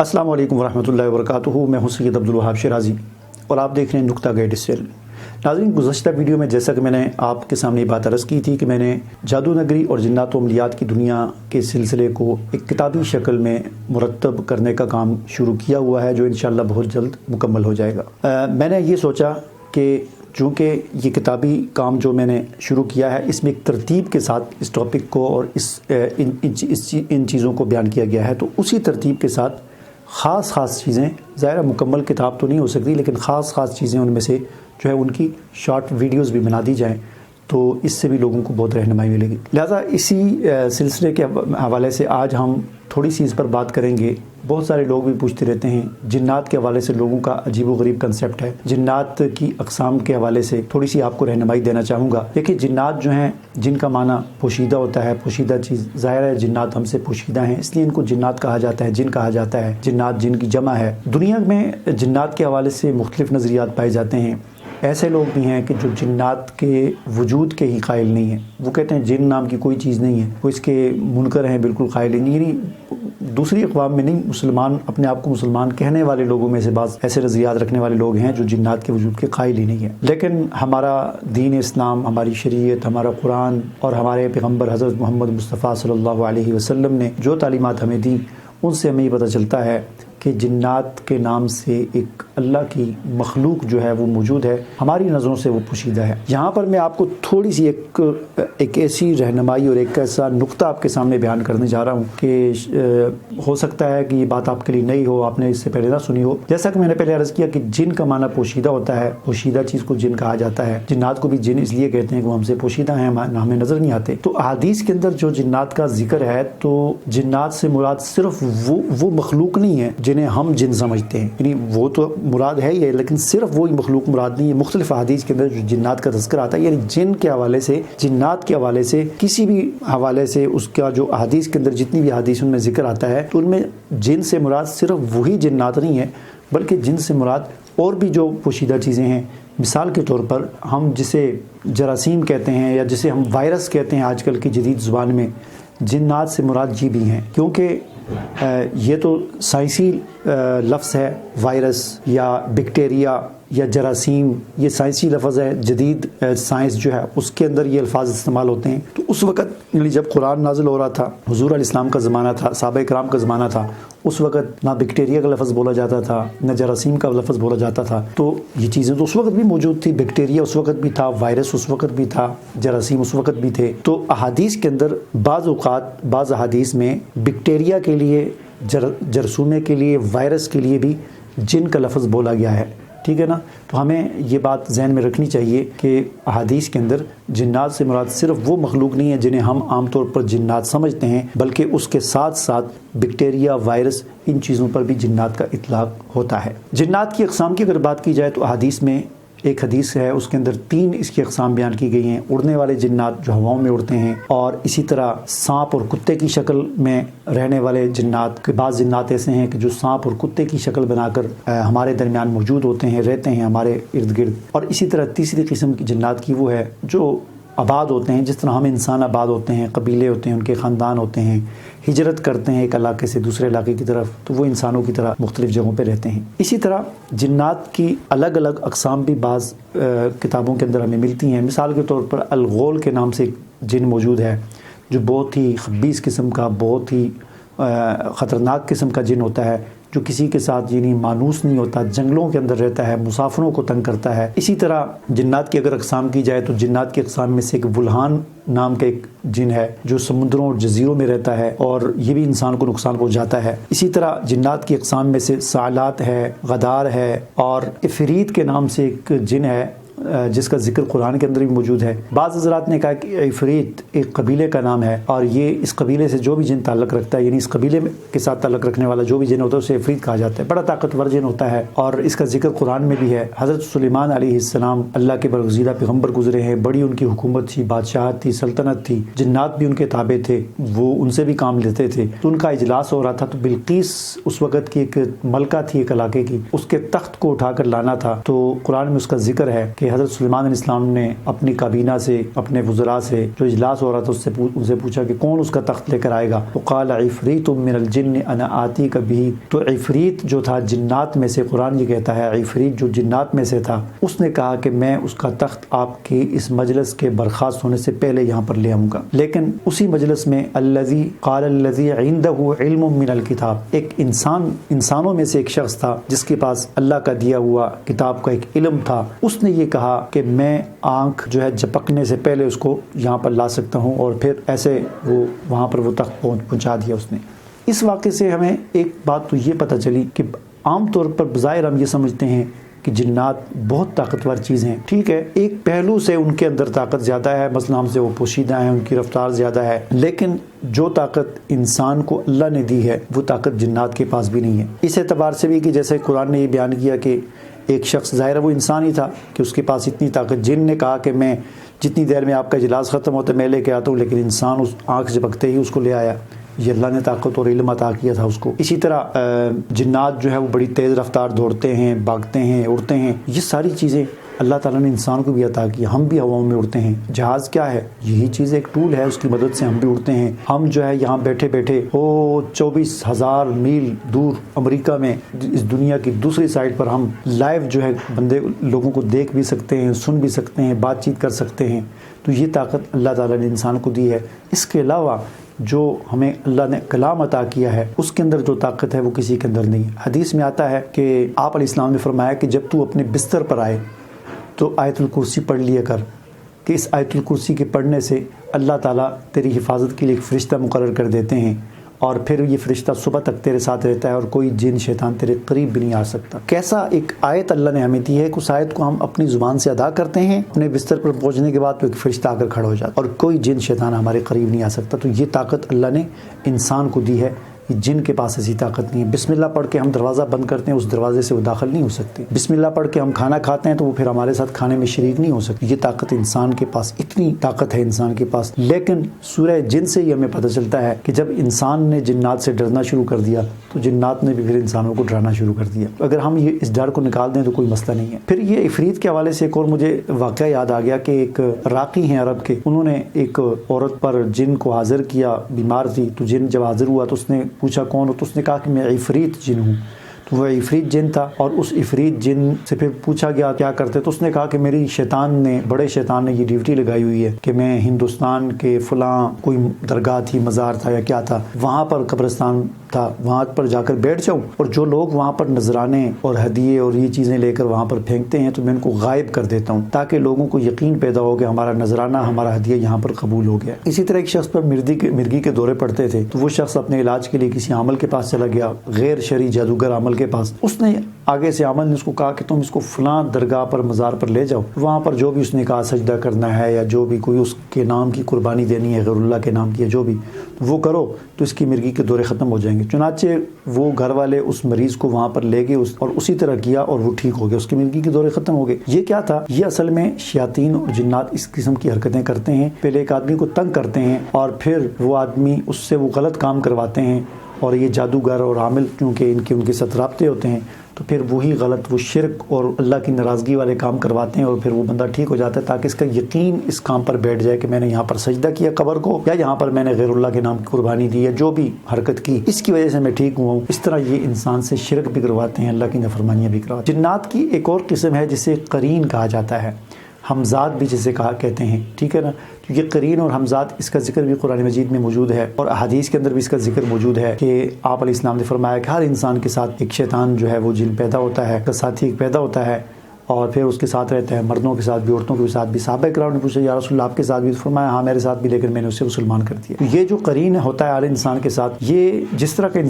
السلام علیکم ورحمۃ اللہ وبرکاتہ۔ میں ہوں سید عبدالوہاب شیرازی اور آپ دیکھ رہے ہیں نقطہ گائیڈ چینل۔ ناظرین، گزشتہ ویڈیو میں جیسا کہ میں نے آپ کے سامنے بات عرض کی تھی کہ میں نے جادو نگری اور جنات و عملیات کی دنیا کے سلسلے کو ایک کتابی شکل میں مرتب کرنے کا کام شروع کیا ہوا ہے، جو انشاءاللہ بہت جلد مکمل ہو جائے گا۔ میں نے یہ سوچا کہ چونکہ یہ کتابی کام جو میں نے شروع کیا ہے، اس میں ایک ترتیب کے ساتھ اس ٹاپک کو اور ان چیزوں کو بیان کیا گیا ہے، تو اسی ترتیب کے ساتھ خاص چیزیں، ظاہر مکمل کتاب تو نہیں ہو سکتی، لیکن خاص چیزیں ان میں سے جو ہے ان کی شارٹ ویڈیوز بھی بنا دی جائیں تو اس سے بھی لوگوں کو بہت رہنمائی ملے گی۔ لہٰذا اسی سلسلے کے حوالے سے آج ہم تھوڑی سی اس پر بات کریں گے۔ بہت سارے لوگ بھی پوچھتے رہتے ہیں، جنات کے حوالے سے لوگوں کا عجیب و غریب کنسیپٹ ہے۔ جنات کی اقسام کے حوالے سے تھوڑی سی آپ کو رہنمائی دینا چاہوں گا۔ دیکھیے، جنات جو ہیں، جن کا معنی پوشیدہ ہوتا ہے، پوشیدہ چیز، ظاہر ہے جنات ہم سے پوشیدہ ہیں، اس لیے ان کو جنات کہا جاتا ہے، جن کہا جاتا ہے۔ جنات جن کی جمع ہے۔ دنیا میں جنات کے حوالے سے مختلف نظریات پائے جاتے ہیں۔ ایسے لوگ بھی ہیں کہ جو جنات کے وجود کے ہی قائل نہیں ہیں، وہ کہتے ہیں جن نام کی کوئی چیز نہیں ہے، وہ اس کے منکر ہیں، بالکل قائل نہیں، یعنی دوسری اقوام میں نہیں، مسلمان اپنے آپ کو مسلمان کہنے والے لوگوں میں سے بعض ایسے نظریات رکھنے والے لوگ ہیں جو جنات کے وجود کے قائل ہی نہیں ہیں۔ لیکن ہمارا دین اسلام، ہماری شریعت، ہمارا قرآن اور ہمارے پیغمبر حضرت محمد مصطفیٰ صلی اللہ علیہ وسلم نے جو تعلیمات ہمیں دیں، ان سے ہمیں یہ پتہ چلتا ہے کہ جنات کے نام سے ایک اللہ کی مخلوق جو ہے وہ موجود ہے، ہماری نظروں سے وہ پوشیدہ ہے۔ یہاں پر میں آپ کو تھوڑی سی ایک ایسی رہنمائی اور ایک ایسا نقطہ آپ کے سامنے بیان کرنے جا رہا ہوں کہ ہو سکتا ہے کہ یہ بات آپ کے لیے نئی ہو، آپ نے اس سے پہلے نہ سنی ہو۔ جیسا کہ میں نے پہلے عرض کیا کہ جن کا معنی پوشیدہ ہوتا ہے، پوشیدہ چیز کو جن کہا جاتا ہے۔ جنات کو بھی جن اس لیے کہتے ہیں کہ وہ ہم سے پوشیدہ ہیں، ہمیں نظر نہیں آتے۔ تو احادیث کے اندر جو جنات کا ذکر ہے، تو جنات سے مراد صرف وہ مخلوق نہیں ہے جنہیں ہم جن سمجھتے ہیں، یعنی وہ تو مراد ہے ہی ہے، لیکن صرف وہی مخلوق مراد نہیں ہے۔ مختلف احادیث کے اندر جو جنات کا تذکر آتا ہے، یعنی جن کے حوالے سے، جنات کے حوالے سے، کسی بھی حوالے سے اس کا جو احادیث کے اندر جتنی بھی احادیث ان میں ذکر آتا ہے، تو ان میں جن سے مراد صرف وہی جنات نہیں ہے، بلکہ جن سے مراد اور بھی جو پوشیدہ چیزیں ہیں۔ مثال کے طور پر ہم جسے جراثیم کہتے ہیں یا جسے ہم وائرس کہتے ہیں آج کل کی جدید زبان میں، جنات سے مراد بھی ہیں، کیونکہ یہ تو سائنسی لفظ ہے، وائرس یا بیکٹیریا یا جراثیم، یہ سائنسی لفظ ہے۔ جدید سائنس جو ہے اس کے اندر یہ الفاظ استعمال ہوتے ہیں۔ تو اس وقت یعنی جب قرآن نازل ہو رہا تھا، حضور علیہ السلام کا زمانہ تھا، صحابہ کرام کا زمانہ تھا، اس وقت نہ بیکٹیریا کا لفظ بولا جاتا تھا، نہ جراثیم کا لفظ بولا جاتا تھا۔ تو یہ چیزیں تو اس وقت بھی موجود تھی، بیکٹیریا اس وقت بھی تھا، وائرس اس وقت بھی تھا، جراثیم اس وقت بھی تھے۔ تو احادیث کے اندر بعض اوقات، بعض احادیث میں بیکٹیریا کے لیے، جرثومے کے لیے، وائرس کے لیے بھی جن کا لفظ بولا گیا ہے، ٹھیک ہے نا۔ تو ہمیں یہ بات ذہن میں رکھنی چاہیے کہ احادیث کے اندر جنات سے مراد صرف وہ مخلوق نہیں ہے جنہیں ہم عام طور پر جنات سمجھتے ہیں، بلکہ اس کے ساتھ ساتھ بیکٹیریا، وائرس، ان چیزوں پر بھی جنات کا اطلاق ہوتا ہے۔ جنات کی اقسام کی اگر بات کی جائے تو احادیث میں ایک حدیث ہے، اس کے اندر 3 اس کی اقسام بیان کی گئی ہیں۔ اڑنے والے جنات جو ہواؤں میں اڑتے ہیں، اور اسی طرح سانپ اور کتے کی شکل میں رہنے والے جنات کے بعض جنات ایسے ہیں کہ جو سانپ اور کتے کی شکل بنا کر ہمارے درمیان موجود ہوتے ہیں، رہتے ہیں ہمارے ارد گرد۔ اور اسی طرح تیسری قسم کی جنات کی وہ ہے جو آباد ہوتے ہیں، جس طرح ہم انسان آباد ہوتے ہیں، قبیلے ہوتے ہیں، ان کے خاندان ہوتے ہیں، ہجرت کرتے ہیں ایک علاقے سے دوسرے علاقے کی طرف، تو وہ انسانوں کی طرح مختلف جگہوں پہ رہتے ہیں۔ اسی طرح جنات کی الگ الگ اقسام بھی بعض کتابوں کے اندر ہمیں ملتی ہیں۔ مثال کے طور پر الغول کے نام سے ایک جن موجود ہے، جو بہت ہی خبیث قسم کا، بہت ہی خطرناک قسم کا جن ہوتا ہے، جو کسی کے ساتھ یعنی مانوس نہیں ہوتا، جنگلوں کے اندر رہتا ہے، مسافروں کو تنگ کرتا ہے۔ اسی طرح جنات کی اگر اقسام کی جائے تو جنات کی اقسام میں سے ایک ولہان نام کا ایک جن ہے، جو سمندروں اور جزیروں میں رہتا ہے اور یہ بھی انسان کو نقصان پہنچاتا ہے۔ اسی طرح جنات کی اقسام میں سے سالات ہے، غدار ہے، اور عفریت کے نام سے ایک جن ہے جس کا ذکر قرآن کے اندر بھی موجود ہے۔ بعض حضرات نے کہا کہ عفریت ایک قبیلے کا نام ہے، اور یہ اس قبیلے سے جو بھی جن تعلق رکھتا ہے، یعنی اس قبیلے کے ساتھ تعلق رکھنے والا جو بھی جن ہوتا ہے اسے عفریت کہا جاتا ہے۔ بڑا طاقتور جن ہوتا ہے، اور اس کا ذکر قرآن میں بھی ہے۔ حضرت سلیمان علیہ السلام اللہ کے برگزیدہ پیغمبر گزرے ہیں، بڑی ان کی حکومت تھی، بادشاہت تھی، سلطنت تھی، جنات بھی ان کے تابع تھے، وہ ان سے بھی کام لیتے تھے۔ تو ان کا اجلاس ہو رہا تھا، تو بلقیس اس وقت کی ایک ملکہ تھی ایک علاقے کی، اس کے تخت کو اٹھا کر لانا تھا۔ تو قرآن میں اس کا ذکر ہے کہ حضرت سلیمان علیہ السلام نے اپنی کابینہ سے، اپنے وزراء سے جو اجلاس ہو رہا تھا ان سے پوچھا کہ کون اس کا تخت لے کر آئے گا، تو قال عفریت من الجن انا آتیک بہ، تو عفریت جو تھا جنات میں سے، قرآن یہ کہتا ہے عفریت جو جنات میں سے تھا، اس نے کہا کہ میں اس کا تخت آپ کے اس مجلس کے برخاست ہونے سے پہلے یہاں پر لے آؤں گا۔ لیکن اسی مجلس میں الذی قال الذی عنده علم من الکتاب، ایک انسانوں میں سے ایک شخص تھا جس کے پاس اللہ کا دیا ہوا کتاب کا ایک علم تھا، اس نے یہ کہا کہ میں آنکھ جو ہے جھپکنے سے پہلے اس کو یہاں پر لا سکتا ہوں، اور پھر ایسے وہ وہاں پر وہ تخت پہنچا دیا اس نے۔ اس واقعے سے ہمیں ایک بات تو یہ پتہ چلی کہ عام طور پر بظاہر ہم یہ سمجھتے ہیں کہ جنات بہت طاقتور چیز ہیں، ٹھیک ہے، ایک پہلو سے ان کے اندر طاقت زیادہ ہے، مثلا ہم سے وہ پوشیدہ ہیں، ان کی رفتار زیادہ ہے، لیکن جو طاقت انسان کو اللہ نے دی ہے وہ طاقت جنات کے پاس بھی نہیں ہے۔ اس اعتبار سے بھی کہ جیسے قرآن نے یہ بیان کیا کہ ایک شخص، ظاہر وہ انسان ہی تھا کہ اس کے پاس اتنی طاقت، جن نے کہا کہ میں جتنی دیر میں آپ کا اجلاس ختم ہوتا ہے میں لے کے آتا ہوں، لیکن انسان اس آنکھ جھپکتے ہی اس کو لے آیا، یہ اللہ نے طاقت اور علم عطا کیا تھا اس کو۔ اسی طرح جنات جو ہے وہ بڑی تیز رفتار دوڑتے ہیں، بھاگتے ہیں، اڑتے ہیں، یہ ساری چیزیں اللہ تعالیٰ نے انسان کو بھی عطا کی۔ ہم بھی ہواؤں میں اڑتے ہیں، جہاز کیا ہے؟ یہی چیز ایک ٹول ہے، اس کی مدد سے ہم بھی اڑتے ہیں۔ ہم جو ہے یہاں بیٹھے بیٹھے 24,000 میل دور امریکہ میں، اس دنیا کی دوسری سائڈ پر ہم لائیو جو ہے لوگوں کو دیکھ بھی سکتے ہیں، سن بھی سکتے ہیں، بات چیت کر سکتے ہیں۔ تو یہ طاقت اللہ تعالیٰ نے انسان کو دی ہے۔ اس کے علاوہ جو ہمیں اللہ نے کلام عطا کیا ہے اس کے اندر جو طاقت ہے وہ کسی کے اندر نہیں ہے۔ حدیث میں آتا ہے کہ آپ علیہ السلام نے فرمایا کہ جب تو اپنے بستر پر آئے تو آیت الکرسی پڑھ لیا کر، کہ اس آیت الکرسی کے پڑھنے سے اللہ تعالیٰ تیری حفاظت کے لیے ایک فرشتہ مقرر کر دیتے ہیں، اور پھر یہ فرشتہ صبح تک تیرے ساتھ رہتا ہے اور کوئی جن شیطان تیرے قریب بھی نہیں آ سکتا۔ کیسا ایک آیت اللہ نے ہمیں دی ہے کہ اس آیت کو ہم اپنی زبان سے ادا کرتے ہیں، اپنے بستر پر پہنچنے کے بعد تو ایک فرشتہ آ کر کھڑا ہو جاتا ہے اور کوئی جن شیطان ہمارے قریب نہیں آ سکتا۔ تو یہ طاقت اللہ نے انسان کو دی ہے، جن کے پاس ایسی طاقت نہیں ہے۔ بسم اللہ پڑھ کے ہم دروازہ بند کرتے ہیں، اس دروازے سے وہ داخل نہیں ہو سکتے۔ بسم اللہ پڑھ کے ہم کھانا کھاتے ہیں تو وہ پھر ہمارے ساتھ کھانے میں شریک نہیں ہو سکتے۔ یہ طاقت انسان کے پاس، اتنی طاقت ہے انسان کے پاس۔ لیکن سورہ جن سے یہ ہمیں پتہ چلتا ہے کہ جب انسان نے جنات سے ڈرنا شروع کر دیا تو جنات نے بھی پھر انسانوں کو ڈرانا شروع کر دیا۔ اگر ہم یہ اس ڈر کو نکال دیں تو کوئی مسئلہ نہیں ہے۔ پھر یہ عفریت کے حوالے سے ایک اور مجھے واقعہ یاد آ گیا کہ ایک راقی ہیں عرب کے، انہوں نے ایک عورت پر جن کو حاضر کیا، بیمار تھی، تو جن جب حاضر ہوا تو اس نے پوچھا کون ہو، تو اس نے کہا کہ میں عفریت جن ہوں۔ تو وہ عفریت جن تھا، اور اس عفریت جن سے پھر پوچھا گیا کیا کرتے، تو اس نے کہا کہ میری بڑے شیطان نے یہ ڈیوٹی لگائی ہوئی ہے کہ میں ہندوستان کے فلاں کوئی درگاہ تھی، مزار تھا یا کیا تھا، وہاں پر قبرستان تھا، وہاں پر جا کر بیٹھ جاؤں، اور جو لوگ وہاں پر نذرانے اور ہدیے اور یہ چیزیں لے کر وہاں پر پھینکتے ہیں تو میں ان کو غائب کر دیتا ہوں، تاکہ لوگوں کو یقین پیدا ہو کہ ہمارا نذرانہ، ہمارا ہدیہ یہاں پر قبول ہو گیا۔ اسی طرح ایک شخص پر مرگی کے دورے پڑتے تھے، تو وہ شخص اپنے علاج کے لیے کسی عامل کے پاس چلا گیا، غیر شرعی جادوگر عامل کے پاس۔ اس نے آگے سے عامل نے اس کو کہا کہ تم اس کو فلاں درگاہ پر، مزار پر لے جاؤ، وہاں پر جو بھی اس نے کہا سجدہ کرنا ہے یا جو بھی کوئی اس کے نام کی قربانی دینی ہے، غیر اللہ کے نام کی، جو بھی وہ کرو تو اس کی مرگی کے دورے ختم ہو جائیں گے۔ چنانچہ وہ گھر والے اس مریض کو وہاں پر لے گئے اور اسی طرح کیا، اور وہ ٹھیک ہو گیا، اس کی مرگی کے دورے ختم ہو گئے۔ یہ کیا تھا؟ یہ اصل میں شیاطین اور جنات اس قسم کی حرکتیں کرتے ہیں، پہلے ایک آدمی کو تنگ کرتے ہیں اور پھر وہ آدمی اس سے وہ غلط کام کرواتے ہیں، اور یہ جادوگر اور عامل کیونکہ ان کے ساتھ رابطے ہوتے ہیں تو پھر وہی غلط، وہ شرک اور اللہ کی ناراضگی والے کام کرواتے ہیں، اور پھر وہ بندہ ٹھیک ہو جاتا ہے تاکہ اس کا یقین اس کام پر بیٹھ جائے کہ میں نے یہاں پر سجدہ کیا قبر کو، یا یہاں پر میں نے غیر اللہ کے نام کی قربانی دی ہے، جو بھی حرکت کی اس کی وجہ سے میں ٹھیک ہوا ہوں۔ اس طرح یہ انسان سے شرک بھی کرواتے ہیں، اللہ کی نافرمانیاں بھی کرواتے ہیں۔ جنات کی ایک اور قسم ہے جسے قرین کہا جاتا ہے، حمزات بھی جسے کہتے ہیں، ٹھیک ہے نا۔ تو یہ قرین اور حمزات، اس کا ذکر بھی قرآن مجید میں موجود ہے، اور احادیث کے اندر بھی اس کا ذکر موجود ہے کہ آپ علیہ السلام نے فرمایا کہ ہر انسان کے ساتھ ایک شیطان جو ہے وہ جن پیدا ہوتا ہے، کا ساتھی ایک پیدا ہوتا ہے، اور پھر اس کے ساتھ رہتا ہے، مردوں کے ساتھ بھی، عورتوں کے ساتھ بھی۔ صحابہ کرام نے پوچھا یا رسول اللہ آپ کے ساتھ بھی؟ فرمایا ہاں میرے ساتھ بھی، لیکن میں نے اسے مسلمان کر دیا۔ تو یہ جو قرین ہوتا ہے ہر انسان کے ساتھ، یہ جس طرح کا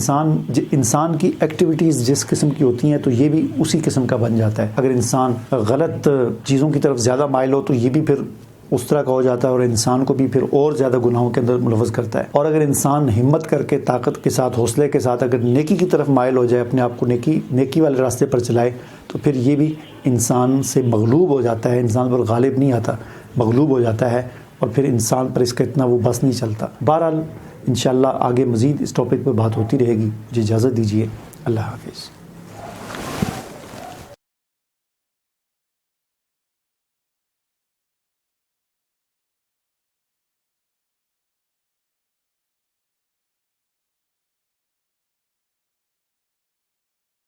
انسان کی ایکٹیویٹیز جس قسم کی ہوتی ہیں تو یہ بھی اسی قسم کا بن جاتا ہے۔ اگر انسان غلط چیزوں کی طرف زیادہ مائل ہو تو یہ بھی پھر اس طرح کا ہو جاتا ہے، اور انسان کو بھی پھر اور زیادہ گناہوں کے اندر ملوث کرتا ہے۔ اور اگر انسان ہمت کر کے، طاقت کے ساتھ، حوصلے کے ساتھ اگر نیکی کی طرف مائل ہو جائے، اپنے آپ کو نیکی والے راستے پر چلائے، تو پھر یہ بھی انسان سے مغلوب ہو جاتا ہے، انسان پر غالب نہیں آتا، مغلوب ہو جاتا ہے، اور پھر انسان پر اس کا اتنا وہ بس نہیں چلتا۔ بہرحال انشاءاللہ آگے مزید اس ٹاپک پر بات ہوتی رہے گی۔ مجھے اجازت دیجیے، اللہ حافظ۔